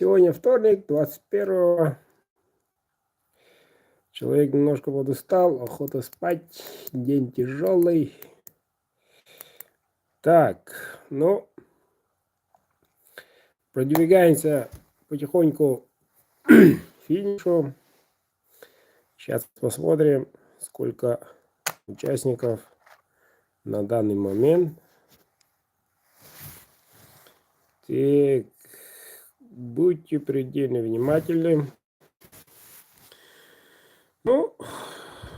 Сегодня вторник, 21-го. Человек немножко подустал, охота спать, день тяжелый. Так, ну, продвигаемся потихоньку к финишу. Сейчас посмотрим, сколько участников на данный момент. Так, будьте предельно внимательны. Ну,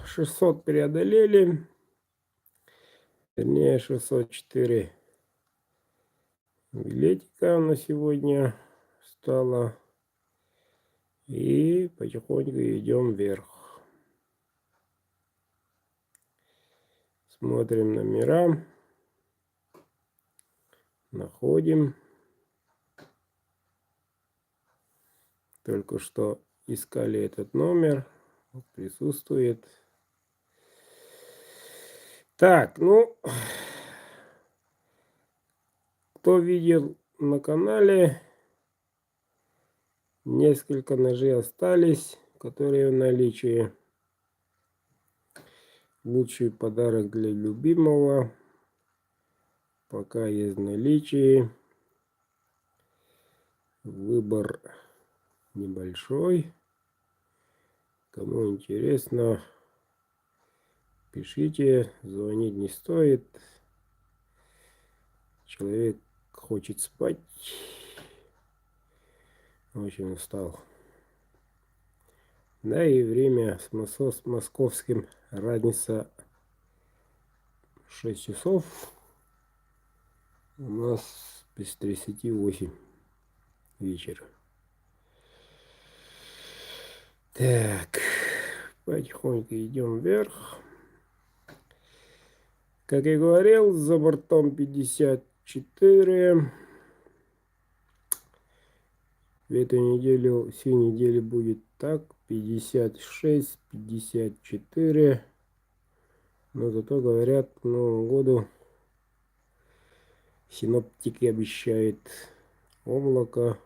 600 преодолели. Вернее, 604 билетика на сегодня стало. И потихоньку идем вверх. Смотрим номера. Находим. Только что искали этот номер. Присутствует. Так, ну, кто видел на канале, несколько ножей остались, которые в наличии. Лучший подарок для любимого. Пока есть в наличии. Выбор небольшой. Кому интересно, пишите. Звонить не стоит. Человек хочет спать. Очень устал. Да и время с московским разница 6 часов. У нас без 38 вечера. Так, потихоньку идем вверх. Как я говорил, за бортом 54. В эту неделю, всю неделю будет так. 56, 54. Но зато говорят, к Новому году синоптики обещают облако,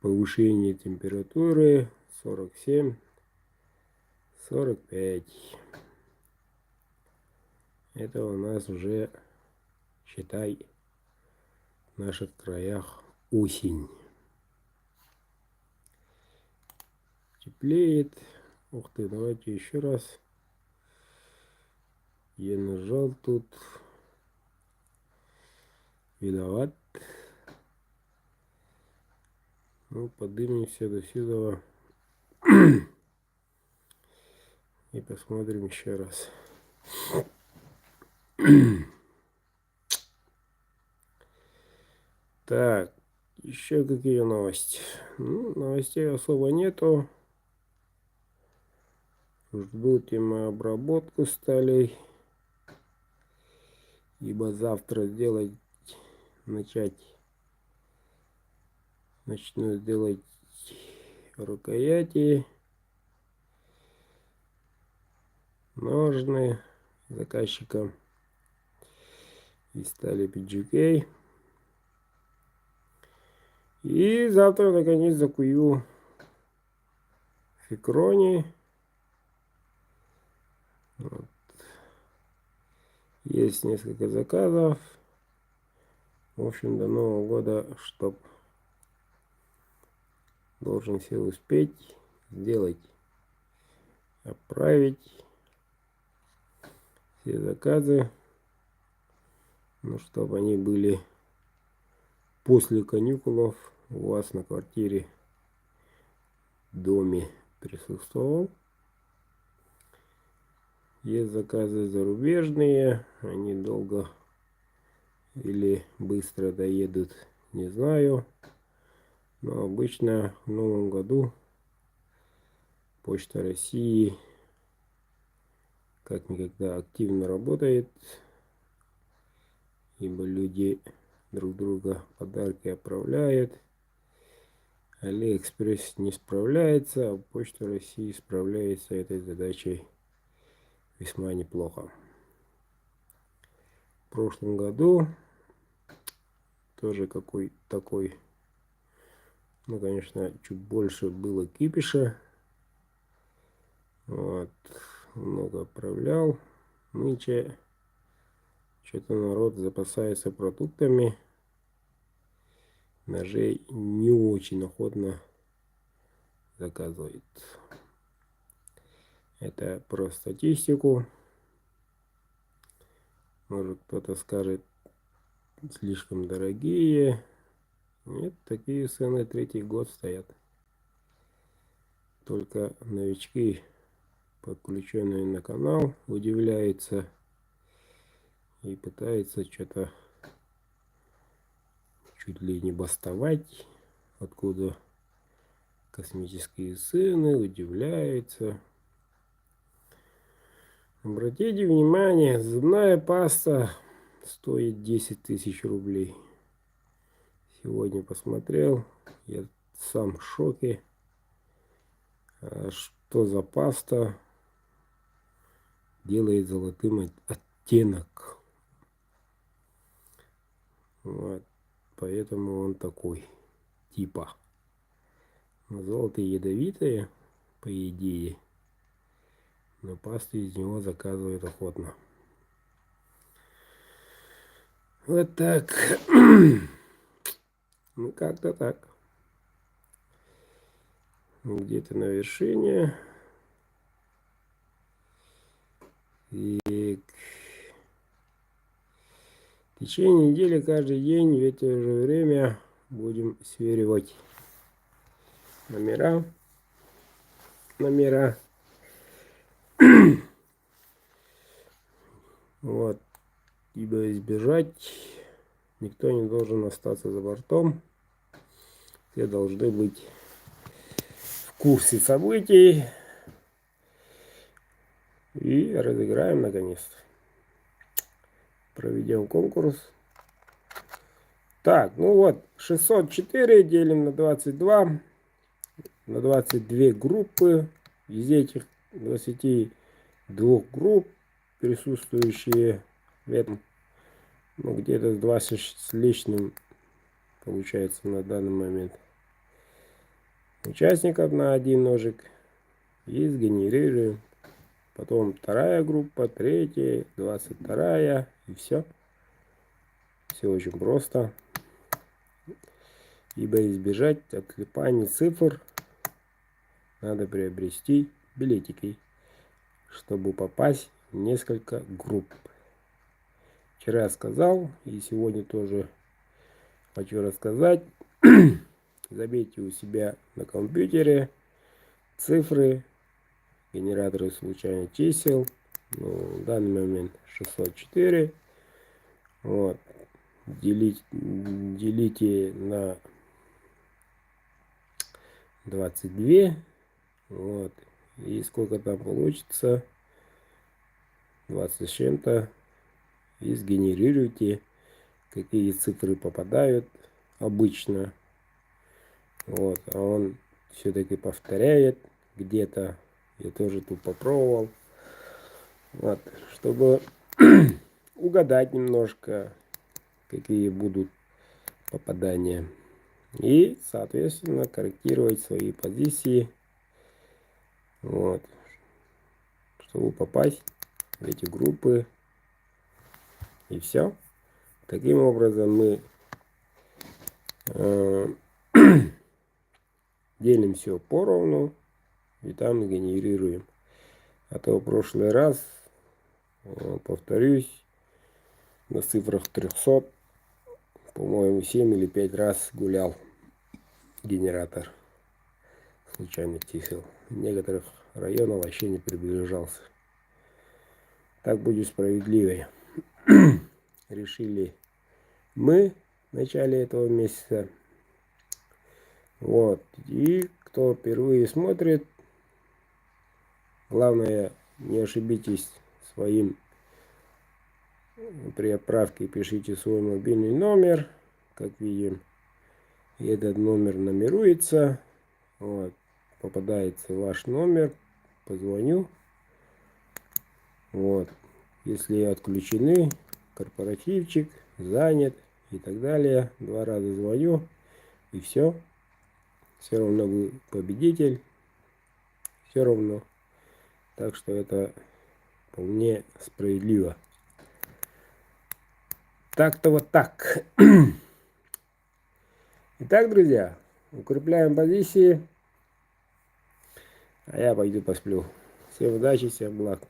повышение температуры 47, 45. Это у нас уже, считай, в наших краях осень. Теплеет. Ух ты, давайте еще раз. Я нажал тут. Виноват. Ну, поднимемся до сюда. И посмотрим еще раз. Так, еще какие новости? Ну, новостей особо нету. Ждут и мы обработку стали. Ибо завтра начну делать рукояти, ножны заказчикам из стали PGK. И завтра наконец закую фикрони. Вот. Есть несколько заказов. В общем, до Нового года, чтоб должен все успеть сделать, отправить все заказы, ну, чтобы они были после каникулов у вас на квартире, доме присутствовал. Есть заказы зарубежные, они долго или быстро доедут, не знаю. Но обычно в Новом году Почта России как никогда активно работает, ибо люди друг друга подарки отправляют. Алиэкспресс не справляется, а Почта России справляется этой задачей весьма неплохо. В прошлом году тоже такой Ну, конечно, чуть больше было кипиша. Вот. Много отправлял. Нынче что-то народ запасается продуктами. Ножей не очень охотно заказывает. Это про статистику. Может, кто-то скажет, слишком дорогие. Нет, такие цены третий год стоят. Только новички, подключенные на канал, удивляются и пытаются что-то чуть ли не бастовать, откуда космические цены, удивляются. Обратите внимание, зубная паста стоит 10 тысяч рублей. Сегодня посмотрел, я сам в шоке. Что за паста делает золотым оттенок. Вот. Поэтому он такой, типа. Но золото ядовитое, по идее. Но пасту из него заказывают охотно. Вот так. Ну, как-то так. Где-то на вершине. И в течение недели каждый день в это же время будем сверивать номера. Вот. Ибо избежать никто не должен остаться за бортом. Все должны быть в курсе событий. И разыграем наконец-то. Проведем конкурс. Так, ну вот, 604 делим на 22. На 22 группы. Из этих 22 групп, присутствующие в этом, ну, где-то 20 с лишним получается на данный момент участников на один ножик. И сгенерируем. Потом вторая группа, третья, 22 и все. Все очень просто. Ибо избежать отклепаний цифр надо приобрести билетики, чтобы попасть в несколько групп. Вчера я сказал, и сегодня тоже хочу рассказать. Забейте у себя на компьютере цифры, генераторы случайных чисел. Ну, в данный момент 604. Вот. Делите на 22. Вот. И сколько там получится? 20 с чем-то. И сгенерируйте, какие цифры попадают обычно. Вот. А он все-таки повторяет где-то. Я тоже тут попробовал. Вот. Чтобы угадать немножко, какие будут попадания. И, соответственно, корректировать свои позиции. Вот. Чтобы попасть в эти группы. И все. Таким образом мы делим все поровну и там генерируем. А то в прошлый раз, повторюсь, на цифрах 300, по-моему, 7 или 5 раз гулял генератор случайных чисел. В некоторых районах вообще не приближался. Так будет справедливее. Решили мы в начале этого месяца. Вот. И кто впервые смотрит, главное, не ошибитесь своим при отправке. Пишите свой мобильный номер, как видим. И этот номер номеруется. Вот. Попадается ваш номер. Позвоню. Вот. Если отключены, корпоративчик, занят и так далее. 2 раза звоню. И все. Все равно вы победитель. Все равно. Так что это вполне справедливо. Так-то вот так. Итак, друзья, укрепляем позиции. А я пойду посплю. Всем удачи, всем благ.